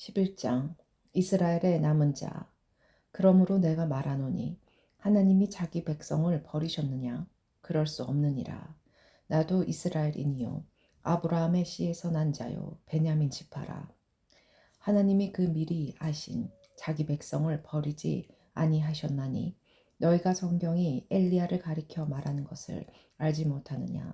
11장 이스라엘의 남은 자. 그러므로 내가 말하노니 하나님이 자기 백성을 버리셨느냐? 그럴 수 없느니라. 나도 이스라엘이니요 아브라함의 씨에서 난 자요 베냐민 지파라. 하나님이 그 미리 아신 자기 백성을 버리지 아니하셨나니 너희가 성경이 엘리야를 가리켜 말하는 것을 알지 못하느냐?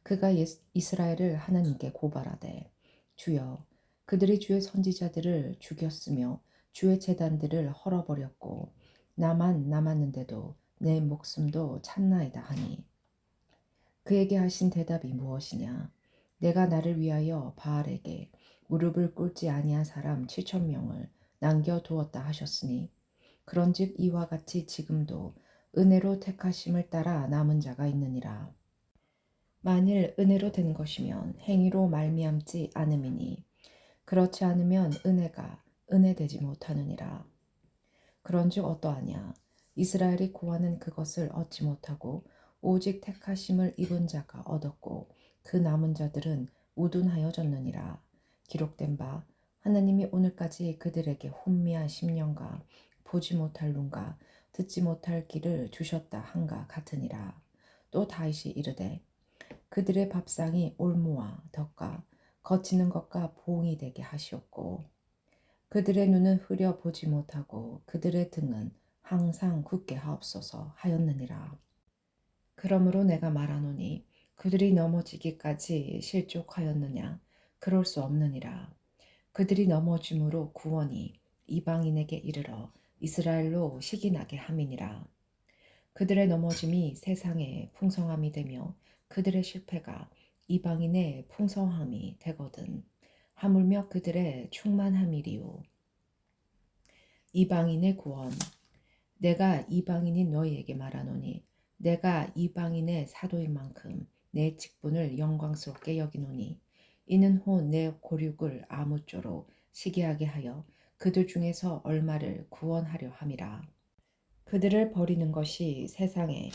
그가 이스라엘을 하나님께 고발하되 주여 그들이 주의 선지자들을 죽였으며 주의 제단들을 헐어버렸고 나만 남았는데도 내 목숨도 참나이다 하니 그에게 하신 대답이 무엇이냐? 내가 나를 위하여 바알에게 무릎을 꿇지 아니한 사람 7,000명을 남겨두었다 하셨으니 그런즉 이와 같이 지금도 은혜로 택하심을 따라 남은 자가 있느니라. 만일 은혜로 된 것이면 행위로 말미암지 않음이니 그렇지 않으면 은혜가 은혜되지 못하느니라. 그런즉 어떠하냐? 이스라엘이 구하는 그것을 얻지 못하고 오직 택하심을 입은 자가 얻었고 그 남은 자들은 우둔하여졌느니라. 기록된 바 하나님이 오늘까지 그들에게 혼미한 심령과 보지 못할 눈과 듣지 못할 귀를 주셨다 한가 같으니라. 또 다윗이 이르되 그들의 밥상이 올무와 덕과 거치는 것과 보응이 되게 하시옵고 그들의 눈은 흐려 보지 못하고 그들의 등은 항상 굳게 하옵소서 하였느니라. 그러므로 내가 말하노니 그들이 넘어지기까지 실족하였느냐? 그럴 수 없느니라. 그들이 넘어짐으로 구원이 이방인에게 이르러 이스라엘로 시기나게 함이니라. 그들의 넘어짐이 세상의 풍성함이 되며 그들의 실패가 이방인의 풍성함이 되거든. 하물며 그들의 충만함이리요. 이방인의 구원. 내가 이방인인 너희에게 말하노니 내가 이방인의 사도인 만큼 내 직분을 영광스럽게 여기노니 이는 곧 내 고륙을 아무쪼록 시기하게 하여 그들 중에서 얼마를 구원하려 함이라. 그들을 버리는 것이 세상에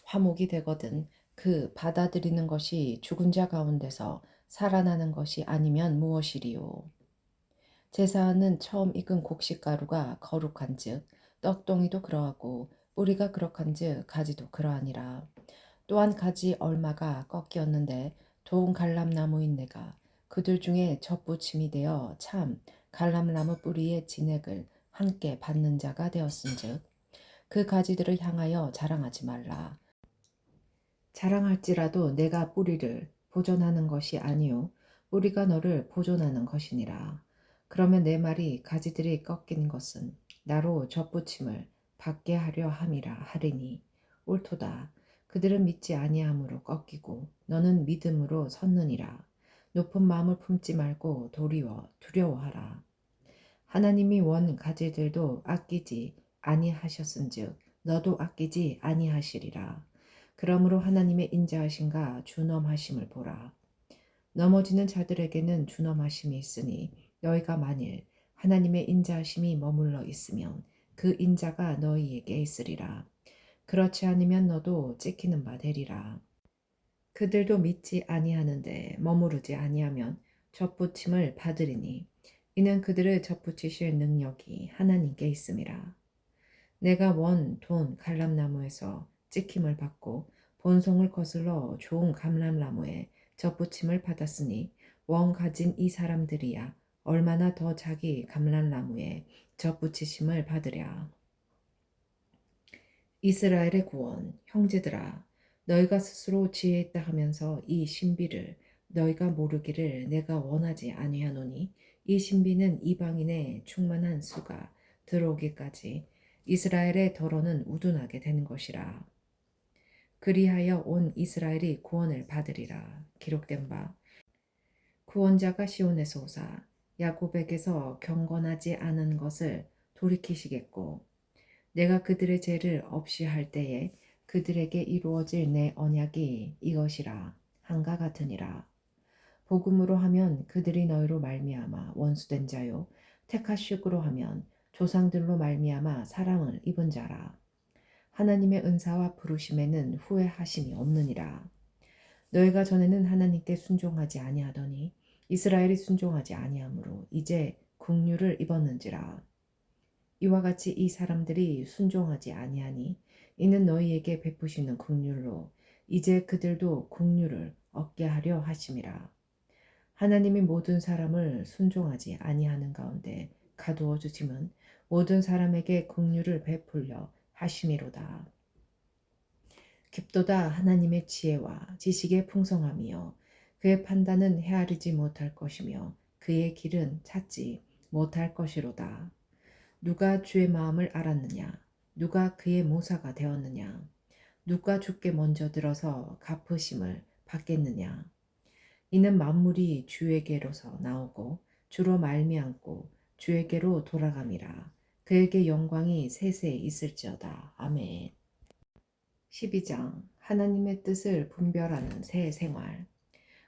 화목이 되거든 그 받아들이는 것이 죽은 자 가운데서 살아나는 것이 아니면 무엇이리요. 제사하는 처음 익은 곡식가루가 거룩한즉 떡덩이도 그러하고 뿌리가 그럭한즉 가지도 그러하니라. 또한 가지 얼마가 꺾였는데 좋은 갈람나무인 내가 그들 중에 젖부침이 되어 참 갈람나무 뿌리의 진액을 함께 받는 자가 되었은즉 그 가지들을 향하여 자랑하지 말라. 자랑할지라도 내가 뿌리를 보존하는 것이 아니요 뿌리가 너를 보존하는 것이니라. 그러면 내 말이 가지들이 꺾인 것은 나로 젖붙임을 받게 하려 함이라 하리니 옳도다. 그들은 믿지 아니함으로 꺾이고 너는 믿음으로 섰느니라. 높은 마음을 품지 말고 도리어 두려워하라. 하나님이 원 가지들도 아끼지 아니하셨은즉 너도 아끼지 아니하시리라. 그러므로 하나님의 인자하심과 준엄하심을 보라. 넘어지는 자들에게는 준엄하심이 있으니 너희가 만일 하나님의 인자하심이 머물러 있으면 그 인자가 너희에게 있으리라. 그렇지 않으면 너도 찍히는 바 되리라. 그들도 믿지 아니하는데 머무르지 아니하면 젖붙임을 받으리니 이는 그들을 젖붙이실 능력이 하나님께 있음이라. 내가 원 돈 갈람나무에서 찍힘을 받고 본송을 거슬러 좋은 감람나무에 젖붙임을 받았으니 원 가진 이 사람들이야 얼마나 더 자기 감람나무에 젖붙이심을 받으랴. 이스라엘의 구원. 형제들아 너희가 스스로 지혜 있다 하면서 이 신비를 너희가 모르기를 내가 원하지 아니하노니 이 신비는 이방인의 충만한 수가 들어오기까지 이스라엘의 더러는 우둔하게 되는 것이라. 그리하여 온 이스라엘이 구원을 받으리라. 기록된 바 구원자가 시온에서 오사 야곱에게서 경건하지 않은 것을 돌이키시겠고 내가 그들의 죄를 없이 할 때에 그들에게 이루어질 내 언약이 이것이라 한가 같으니라. 복음으로 하면 그들이 너희로 말미암아 원수된 자요 택하식으로 하면 조상들로 말미암아 사랑을 입은 자라. 하나님의 은사와 부르심에는 후회하심이 없느니라. 너희가 전에는 하나님께 순종하지 아니하더니 이스라엘이 순종하지 아니하므로 이제 긍휼을 입었는지라. 이와 같이 이 사람들이 순종하지 아니하니 이는 너희에게 베푸시는 긍휼로 이제 그들도 긍휼을 얻게 하려 하심이라. 하나님이 모든 사람을 순종하지 아니하는 가운데 가두어 주심은 모든 사람에게 긍휼을 베풀려 하심이로다. 깊도다 하나님의 지혜와 지식의 풍성함이요 그의 판단은 헤아리지 못할 것이며 그의 길은 찾지 못할 것이로다. 누가 주의 마음을 알았느냐? 누가 그의 모사가 되었느냐? 누가 주께 먼저 들어서 갚으심을 받겠느냐? 이는 만물이 주에게로서 나오고 주로 말미암고 주에게로 돌아감이라. 그에게 영광이 세세 있을지어다. 아멘. 12장 하나님의 뜻을 분별하는 새 생활.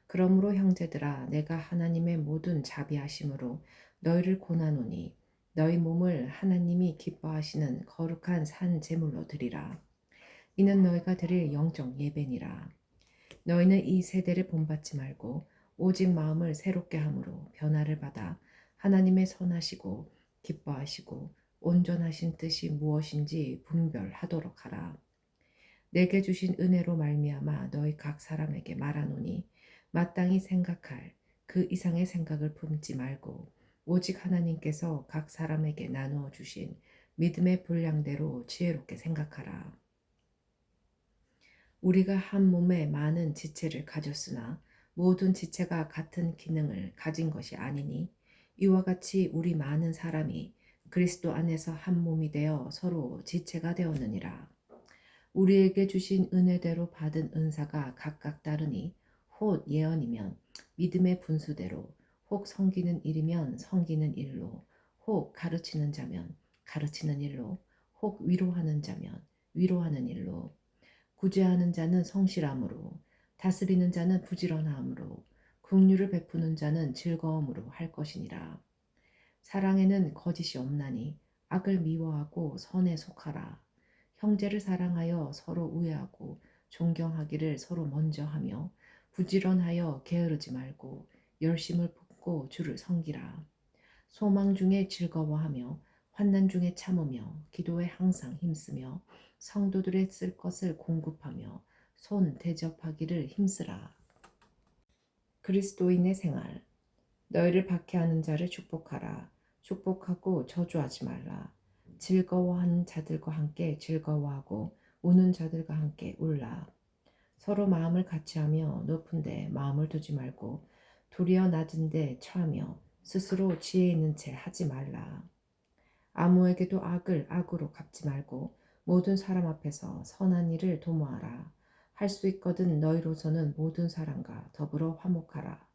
그러므로 형제들아 내가 하나님의 모든 자비하심으로 너희를 고나노니 너희 몸을 하나님이 기뻐하시는 거룩한 산 제물로 드리라. 이는 너희가 드릴 영적 예배니라. 너희는 이 세대를 본받지 말고 오직 마음을 새롭게 함으로 변화를 받아 하나님의 선하시고 기뻐하시고 온전하신 뜻이 무엇인지 분별하도록 하라. 내게 주신 은혜로 말미암아 너희 각 사람에게 말하노니 마땅히 생각할 그 이상의 생각을 품지 말고 오직 하나님께서 각 사람에게 나누어 주신 믿음의 분량대로 지혜롭게 생각하라. 우리가 한 몸에 많은 지체를 가졌으나 모든 지체가 같은 기능을 가진 것이 아니니 이와 같이 우리 많은 사람이 그리스도 안에서 한 몸이 되어 서로 지체가 되었느니라. 우리에게 주신 은혜대로 받은 은사가 각각 다르니 혹 예언이면 믿음의 분수대로, 혹 섬기는 일이면 섬기는 일로, 혹 가르치는 자면 가르치는 일로, 혹 위로하는 자면 위로하는 일로, 구제하는 자는 성실함으로, 다스리는 자는 부지런함으로, 긍휼을 베푸는 자는 즐거움으로 할 것이니라. 사랑에는 거짓이 없나니 악을 미워하고 선에 속하라. 형제를 사랑하여 서로 우애하고 존경하기를 서로 먼저 하며 부지런하여 게으르지 말고 열심을 품고 주를 섬기라. 소망 중에 즐거워하며 환난 중에 참으며 기도에 항상 힘쓰며 성도들의 쓸 것을 공급하며 손 대접하기를 힘쓰라. 그리스도인의 생활. 너희를 박해하는 자를 축복하라. 축복하고 저주하지 말라. 즐거워하는 자들과 함께 즐거워하고 우는 자들과 함께 울라. 서로 마음을 같이하며 높은 데 마음을 두지 말고 도리어 낮은 데 처하며 스스로 지혜 있는 채 하지 말라. 아무에게도 악을 악으로 갚지 말고 모든 사람 앞에서 선한 일을 도모하라. 할 수 있거든 너희로서는 모든 사람과 더불어 화목하라.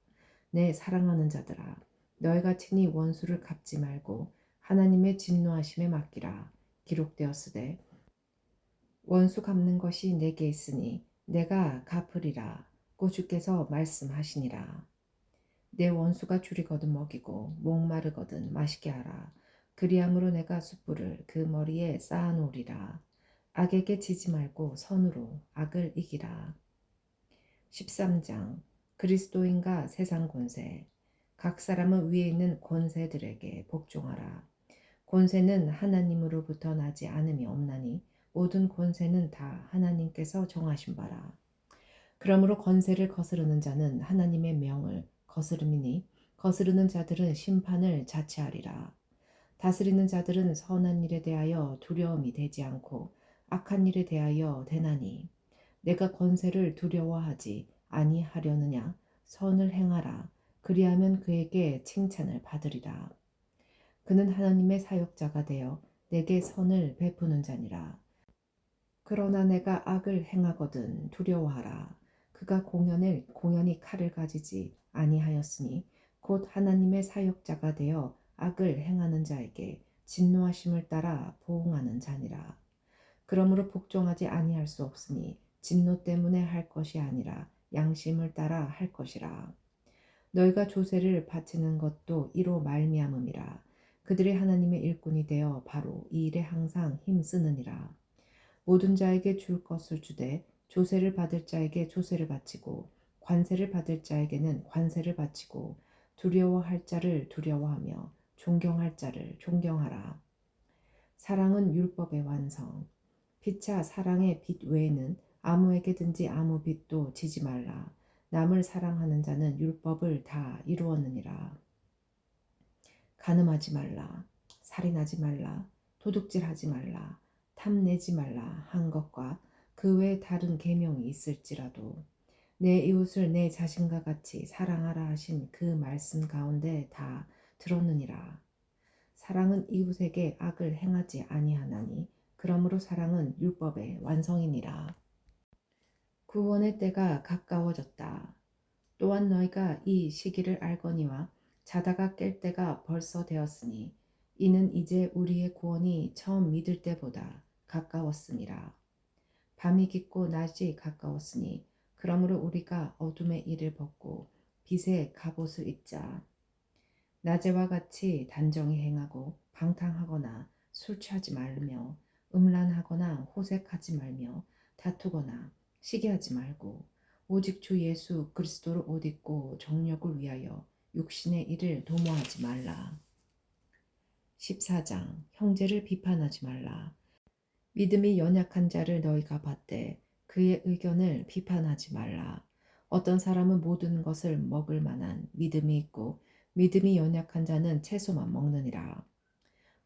내 사랑하는 자들아 너희가 친히 원수를 갚지 말고 하나님의 진노하심에 맡기라. 기록되었으되 원수 갚는 것이 내게 있으니 내가 갚으리라. 고 주께서 말씀하시니라. 내 원수가 줄이거든 먹이고 목마르거든 마시게 하라. 그리함으로 내가 숯불을 그 머리에 쌓아놓으리라. 악에게 지지 말고 선으로 악을 이기라. 13장 그리스도인과 세상 권세. 각 사람은 위에 있는 권세들에게 복종하라. 권세는 하나님으로부터 나지 않음이 없나니 모든 권세는 다 하나님께서 정하신 바라. 그러므로 권세를 거스르는 자는 하나님의 명을 거스름이니 거스르는 자들은 심판을 자체하리라. 다스리는 자들은 선한 일에 대하여 두려움이 되지 않고 악한 일에 대하여 되나니 내가 권세를 두려워하지 아니하려느냐 선을 행하라. 그리하면 그에게 칭찬을 받으리라. 그는 하나님의 사역자가 되어 내게 선을 베푸는 자니라. 그러나 내가 악을 행하거든 두려워하라. 그가 공연히 칼을 가지지 아니하였으니 곧 하나님의 사역자가 되어 악을 행하는 자에게 진노하심을 따라 보응하는 자니라. 그러므로 복종하지 아니할 수 없으니 진노 때문에 할 것이 아니라 양심을 따라 할 것이라. 너희가 조세를 바치는 것도 이로 말미암음이라. 그들이 하나님의 일꾼이 되어 바로 이 일에 항상 힘쓰느니라. 모든 자에게 줄 것을 주되 조세를 받을 자에게 조세를 바치고 관세를 받을 자에게는 관세를 바치고 두려워할 자를 두려워하며 존경할 자를 존경하라. 사랑은 율법의 완성. 피차 사랑의 빚 외에는 아무에게든지 아무 빚도 지지 말라. 남을 사랑하는 자는 율법을 다 이루었느니라. 간음하지 말라. 살인하지 말라. 도둑질하지 말라. 탐내지 말라 한 것과 그 외 다른 계명이 있을지라도 내 이웃을 내 자신과 같이 사랑하라 하신 그 말씀 가운데 다 들었느니라. 사랑은 이웃에게 악을 행하지 아니하나니 그러므로 사랑은 율법의 완성이니라. 구원의 때가 가까워졌다. 또한 너희가 이 시기를 알거니와 자다가 깰 때가 벌써 되었으니 이는 이제 우리의 구원이 처음 믿을 때보다 가까웠음이라. 밤이 깊고 낮이 가까웠으니 그러므로 우리가 어둠의 일을 벗고 빛의 갑옷을 입자. 낮에와 같이 단정히 행하고 방탕하거나 술 취하지 말며 음란하거나 호색하지 말며 다투거나 시기하지 말고 오직 주 예수 그리스도를 옷 입고 정욕을 위하여 육신의 일을 도모하지 말라. 14장 형제를 비판하지 말라. 믿음이 연약한 자를 너희가 봤되 그의 의견을 비판하지 말라. 어떤 사람은 모든 것을 먹을 만한 믿음이 있고 믿음이 연약한 자는 채소만 먹느니라.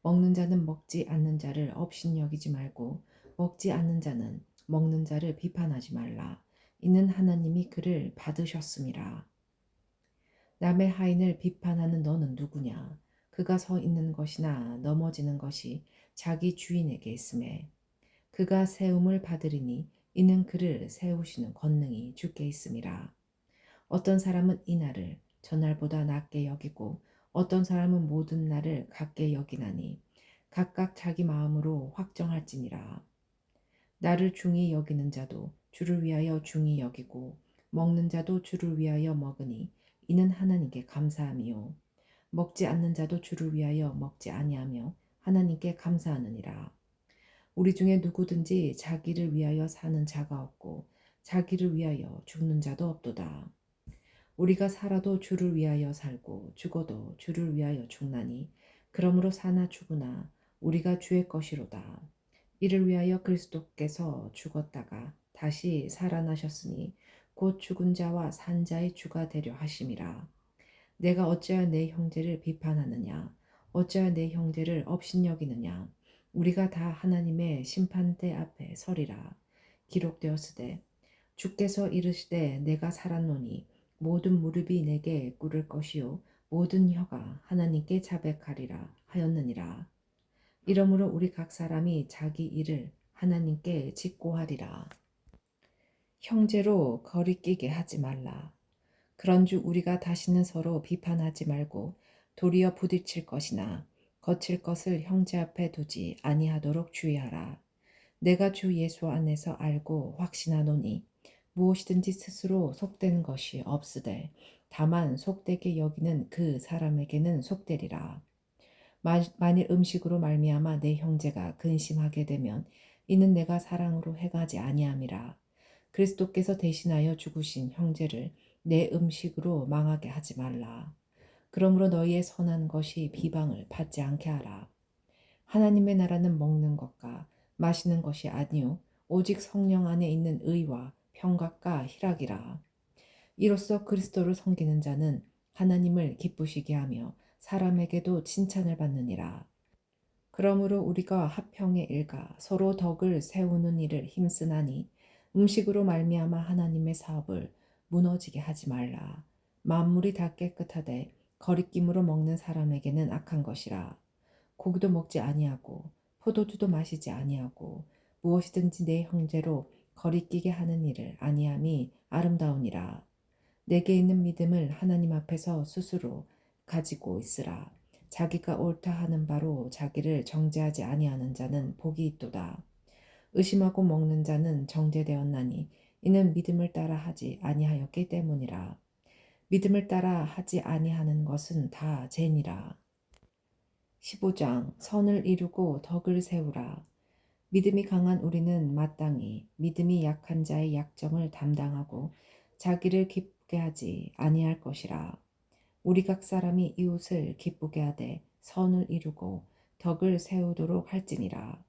먹는 자는 먹지 않는 자를 업신여기지 말고 먹지 않는 자는 먹는 자를 비판하지 말라. 이는 하나님이 그를 받으셨음이라. 남의 하인을 비판하는 너는 누구냐? 그가 서 있는 것이나 넘어지는 것이 자기 주인에게 있음에 그가 세움을 받으리니 이는 그를 세우시는 권능이 주께 있음이라. 어떤 사람은 이 날을 전날보다 낮게 여기고 어떤 사람은 모든 날을 같게 여기나니 각각 자기 마음으로 확정할지니라. 나를 중히 여기는 자도 주를 위하여 중히 여기고 먹는 자도 주를 위하여 먹으니 이는 하나님께 감사함이요. 먹지 않는 자도 주를 위하여 먹지 아니하며 하나님께 감사하느니라. 우리 중에 누구든지 자기를 위하여 사는 자가 없고 자기를 위하여 죽는 자도 없도다. 우리가 살아도 주를 위하여 살고 죽어도 주를 위하여 죽나니 그러므로 사나 죽으나 우리가 주의 것이로다. 이를 위하여 그리스도께서 죽었다가 다시 살아나셨으니 곧 죽은 자와 산 자의 주가 되려 하심이라. 내가 어찌하여 내 형제를 비판하느냐? 어찌하여 내 형제를 업신여기느냐? 우리가 다 하나님의 심판대 앞에 서리라. 기록되었으되 주께서 이르시되 내가 살았노니 모든 무릎이 내게 꿇을 것이요 모든 혀가 하나님께 자백하리라 하였느니라. 이러므로 우리 각 사람이 자기 일을 하나님께 직고하리라. 형제로 거리끼게 하지 말라. 그런즉 우리가 다시는 서로 비판하지 말고 도리어 부딪힐 것이나 거칠 것을 형제 앞에 두지 아니하도록 주의하라. 내가 주 예수 안에서 알고 확신하노니 무엇이든지 스스로 속된 것이 없으되 다만 속되게 여기는 그 사람에게는 속되리라. 만일 음식으로 말미암아 내 형제가 근심하게 되면 이는 내가 사랑으로 행하지 아니함이라. 그리스도께서 대신하여 죽으신 형제를 내 음식으로 망하게 하지 말라. 그러므로 너희의 선한 것이 비방을 받지 않게 하라. 하나님의 나라는 먹는 것과 마시는 것이 아니요 오직 성령 안에 있는 의와 평강과 희락이라. 이로써 그리스도를 섬기는 자는 하나님을 기쁘시게 하며 사람에게도 칭찬을 받느니라. 그러므로 우리가 화평의 일과 서로 덕을 세우는 일을 힘쓰나니 음식으로 말미암아 하나님의 사업을 무너지게 하지 말라. 만물이 다 깨끗하되 거리낌으로 먹는 사람에게는 악한 것이라. 고기도 먹지 아니하고 포도주도 마시지 아니하고 무엇이든지 내 형제로 거리끼게 하는 일을 아니함이 아름다우니라. 내게 있는 믿음을 하나님 앞에서 스스로 가지고 있으라. 자기가 옳다 하는 바로 자기를 정죄하지 아니하는 자는 복이 있도다. 의심하고 먹는 자는 정죄되었나니 이는 믿음을 따라 하지 아니하였기 때문이라. 믿음을 따라 하지 아니하는 것은 다 죄니라. 15장 선을 이루고 덕을 세우라. 믿음이 강한 우리는 마땅히 믿음이 약한 자의 약점을 담당하고 자기를 기쁘게 하지 아니할 것이라. 우리 각 사람이 이웃을 기쁘게 하되 선을 이루고 덕을 세우도록 할지니라.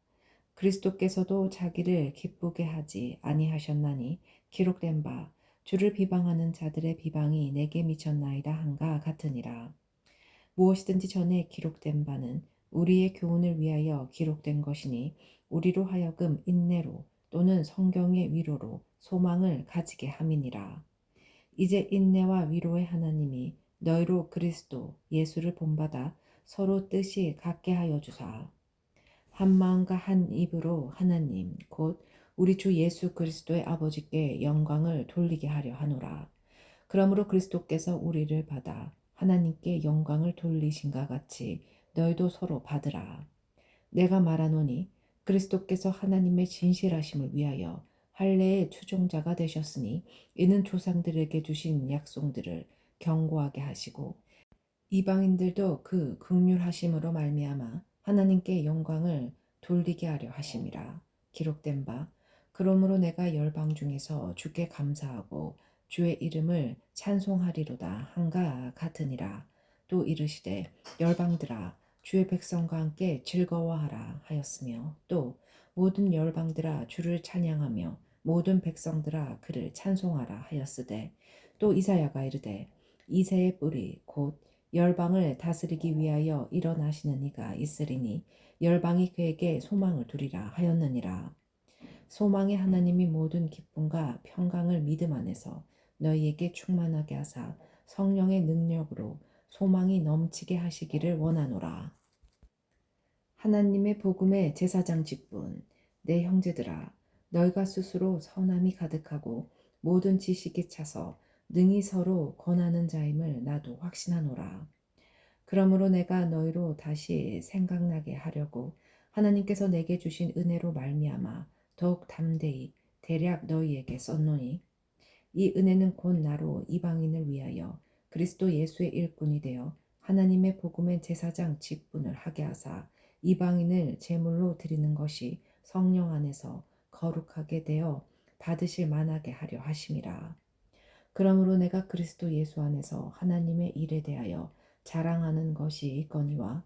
그리스도께서도 자기를 기쁘게 하지 아니하셨나니 기록된 바 주를 비방하는 자들의 비방이 내게 미쳤나이다 한가 같으니라. 무엇이든지 전에 기록된 바는 우리의 교훈을 위하여 기록된 것이니 우리로 하여금 인내로 또는 성경의 위로로 소망을 가지게 함이니라. 이제 인내와 위로의 하나님이 너희로 그리스도 예수를 본받아 서로 뜻이 같게 하여 주사 한 마음과 한 입으로 하나님 곧 우리 주 예수 그리스도의 아버지께 영광을 돌리게 하려 하노라. 그러므로 그리스도께서 우리를 받아 하나님께 영광을 돌리신가 같이 너희도 서로 받으라. 내가 말하노니 그리스도께서 하나님의 진실하심을 위하여 할례의 추종자가 되셨으니 이는 조상들에게 주신 약속들을 견고하게 하시고 이방인들도 그 긍휼하심으로 말미암아 하나님께 영광을 돌리게 하려 하심이라. 기록된 바 그러므로 내가 열방 중에서 주께 감사하고 주의 이름을 찬송하리로다 한가 같으니라. 또 이르시되 열방들아 주의 백성과 함께 즐거워하라 하였으며 또 모든 열방들아 주를 찬양하며 모든 백성들아 그를 찬송하라 하였으되 또 이사야가 이르되 이새의 뿌리 곧 열방을 다스리기 위하여 일어나시는 이가 있으리니 열방이 그에게 소망을 두리라 하였느니라. 소망의 하나님이 모든 기쁨과 평강을 믿음 안에서 너희에게 충만하게 하사 성령의 능력으로 소망이 넘치게 하시기를 원하노라. 하나님의 복음의 제사장 직분 내 형제들아 너희가 스스로 선함이 가득하고 모든 지식이 차서 능히 서로 권하는 자임을 나도 확신하노라. 그러므로 내가 너희로 다시 생각나게 하려고 하나님께서 내게 주신 은혜로 말미암아 더욱 담대히 대략 너희에게 썼노니 이 은혜는 곧 나로 이방인을 위하여 그리스도 예수의 일꾼이 되어 하나님의 복음의 제사장 직분을 하게 하사 이방인을 제물로 드리는 것이 성령 안에서 거룩하게 되어 받으실 만하게 하려 하심이라. 그러므로 내가 그리스도 예수 안에서 하나님의 일에 대하여 자랑하는 것이 있거니와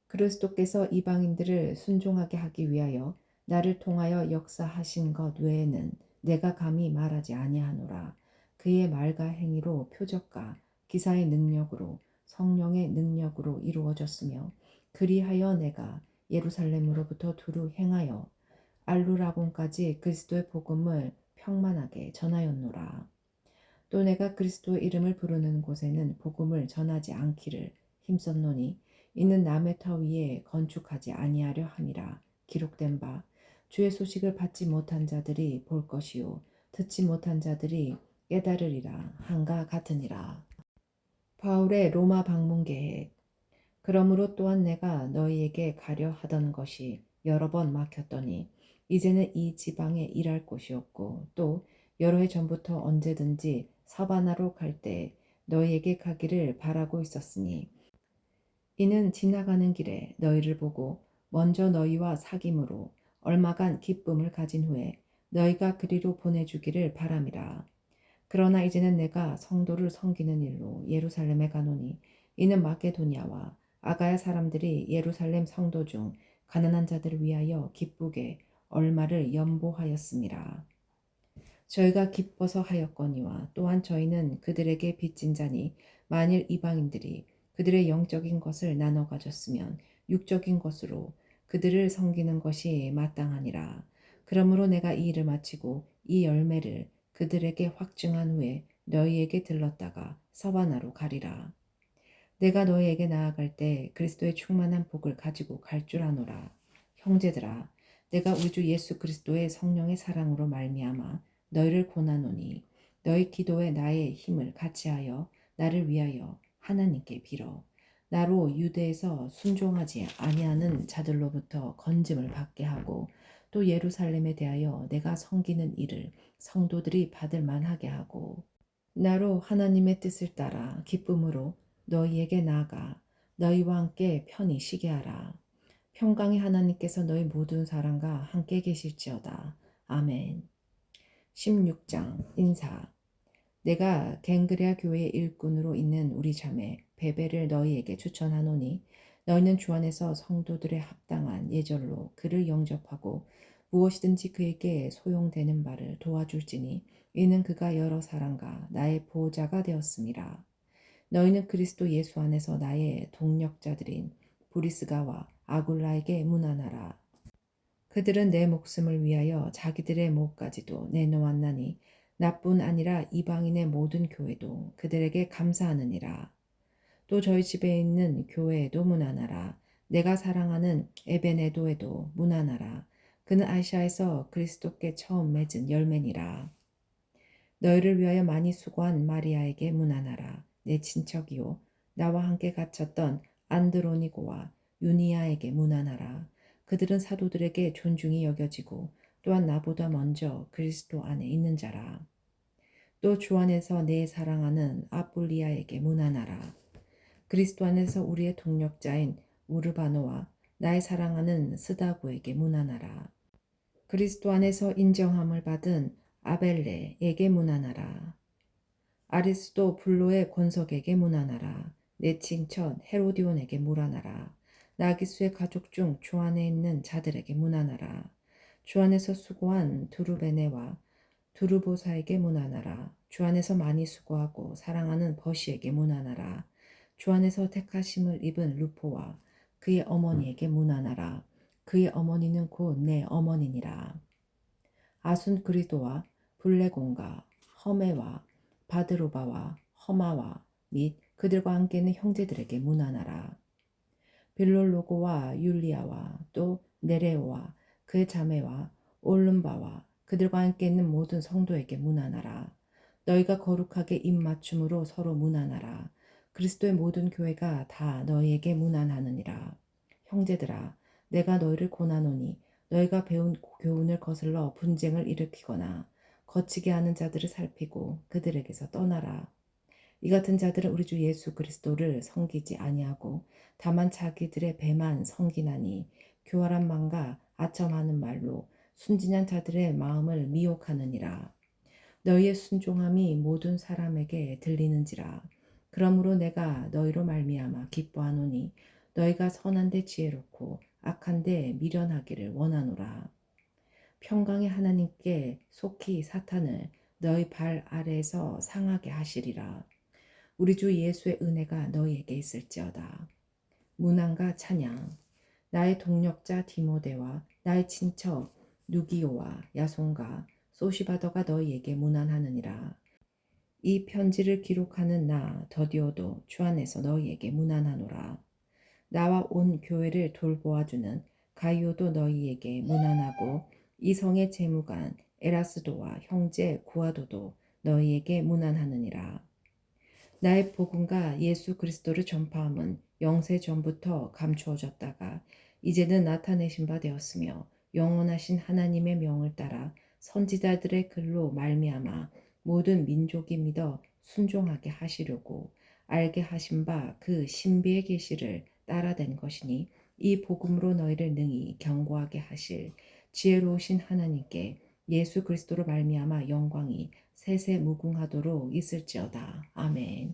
그리스도께서 이방인들을 순종하게 하기 위하여 나를 통하여 역사하신 것 외에는 내가 감히 말하지 아니하노라. 그의 말과 행위로 표적과 기사의 능력으로 성령의 능력으로 이루어졌으며 그리하여 내가 예루살렘으로부터 두루 행하여 알루라본까지 그리스도의 복음을 평만하게 전하였노라. 또 내가 그리스도의 이름을 부르는 곳에는 복음을 전하지 않기를 힘썼노니 이는 남의 터 위에 건축하지 아니하려 함이라. 기록된 바 주의 소식을 받지 못한 자들이 볼 것이요 듣지 못한 자들이 깨달으리라 한가 같으니라. 바울의 로마 방문 계획 그러므로 또한 내가 너희에게 가려 하던 것이 여러 번 막혔더니 이제는 이 지방에 일할 곳이 없고 또 여러 해 전부터 언제든지 서바나로 갈 때 너희에게 가기를 바라고 있었으니 이는 지나가는 길에 너희를 보고 먼저 너희와 사귐으로 얼마간 기쁨을 가진 후에 너희가 그리로 보내주기를 바람이라. 그러나 이제는 내가 성도를 섬기는 일로 예루살렘에 가노니 이는 마게도냐와 아가야 사람들이 예루살렘 성도 중 가난한 자들을 위하여 기쁘게 얼마를 연보하였음이라. 저희가 기뻐서 하였거니와 또한 저희는 그들에게 빚진 자니 만일 이방인들이 그들의 영적인 것을 나눠 가졌으면 육적인 것으로 그들을 섬기는 것이 마땅하니라. 그러므로 내가 이 일을 마치고 이 열매를 그들에게 확증한 후에 너희에게 들렀다가 서바나로 가리라. 내가 너희에게 나아갈 때 그리스도의 충만한 복을 가지고 갈 줄 아노라. 형제들아, 내가 우리 주 예수 그리스도의 성령의 사랑으로 말미암아 너희를 고나노니 너희 기도에 나의 힘을 같이하여 나를 위하여 하나님께 빌어 나로 유대에서 순종하지 아니하는 자들로부터 건짐을 받게 하고 또 예루살렘에 대하여 내가 섬기는 일을 성도들이 받을 만하게 하고 나로 하나님의 뜻을 따라 기쁨으로 너희에게 나아가 너희와 함께 편히 쉬게 하라. 평강의 하나님께서 너희 모든 사람과 함께 계실지어다. 아멘. 16장 인사 내가 갱그레아 교회의 일꾼으로 있는 우리 자매 베베를 너희에게 추천하노니 너희는 주 안에서 성도들의 합당한 예절로 그를 영접하고 무엇이든지 그에게 소용되는 바를 도와줄지니 이는 그가 여러 사람과 나의 보호자가 되었음이라. 너희는 그리스도 예수 안에서 나의 동력자들인 브리스가와 아굴라에게 문안하라. 그들은 내 목숨을 위하여 자기들의 목까지도 내놓았나니 나뿐 아니라 이방인의 모든 교회도 그들에게 감사하느니라. 또 저희 집에 있는 교회에도 문안하라. 내가 사랑하는 에베네도에도 문안하라. 그는 아시아에서 그리스도께 처음 맺은 열매니라. 너희를 위하여 많이 수고한 마리아에게 문안하라. 내 친척이요 나와 함께 갇혔던 안드로니고와 유니아에게 문안하라. 그들은 사도들에게 존중이 여겨지고 또한 나보다 먼저 그리스도 안에 있는 자라. 또 주 안에서 내 사랑하는 아뿔리아에게 문안하라. 그리스도 안에서 우리의 동력자인 우르바노와 나의 사랑하는 스다고에게 문안하라. 그리스도 안에서 인정함을 받은 아벨레에게 문안하라. 아리스도 블로의 권석에게 문안하라. 내 친척 헤로디온에게 문안하라. 나기수의 가족 중 주 안에 있는 자들에게 문안하라. 주 안에서 수고한 두루베네와 두루보사에게 문안하라. 주 안에서 많이 수고하고 사랑하는 버시에게 문안하라. 주 안에서 택하심을 입은 루포와 그의 어머니에게 문안하라. 그의 어머니는 곧 내 어머니니라. 아순그리도와 블레곤과 허메와 바드로바와 허마와 및 그들과 함께 있는 형제들에게 문안하라. 빌롤로고와 율리아와 또 네레오와 그의 자매와 올름바와 그들과 함께 있는 모든 성도에게 문안하라. 너희가 거룩하게 입맞춤으로 서로 문안하라. 그리스도의 모든 교회가 다 너희에게 문안하느니라. 형제들아, 내가 너희를 고나노니 너희가 배운 교훈을 거슬러 분쟁을 일으키거나 거치게 하는 자들을 살피고 그들에게서 떠나라. 이 같은 자들은 우리 주 예수 그리스도를 섬기지 아니하고 다만 자기들의 배만 섬기나니 교활한 마음과 아첨하는 말로 순진한 자들의 마음을 미혹하느니라. 너희의 순종함이 모든 사람에게 들리는지라. 그러므로 내가 너희로 말미암아 기뻐하노니 너희가 선한 데 지혜롭고 악한 데 미련하기를 원하노라. 평강의 하나님께 속히 사탄을 너희 발 아래에서 상하게 하시리라. 우리 주 예수의 은혜가 너희에게 있을지어다. 문안과 찬양. 나의 동력자 디모데와 나의 친척 누기오와 야손과 소시바더가 너희에게 문안하느니라. 이 편지를 기록하는 나 더디오도 주 안에서 너희에게 문안하노라. 나와 온 교회를 돌보아주는 가이오도 너희에게 문안하고 이성의 재무관 에라스도와 형제 구아도도 너희에게 문안하느니라. 나의 복음과 예수 그리스도를 전파함은 영세 전부터 감추어졌다가 이제는 나타내신 바 되었으며 영원하신 하나님의 명을 따라 선지자들의 글로 말미암아 모든 민족이 믿어 순종하게 하시려고 알게 하신 바 그 신비의 계시를 따라된 것이니 이 복음으로 너희를 능히 경고하게 하실 지혜로우신 하나님께 예수 그리스도로 말미암아 영광이 세세 무궁하도록 있을지어다. 아멘.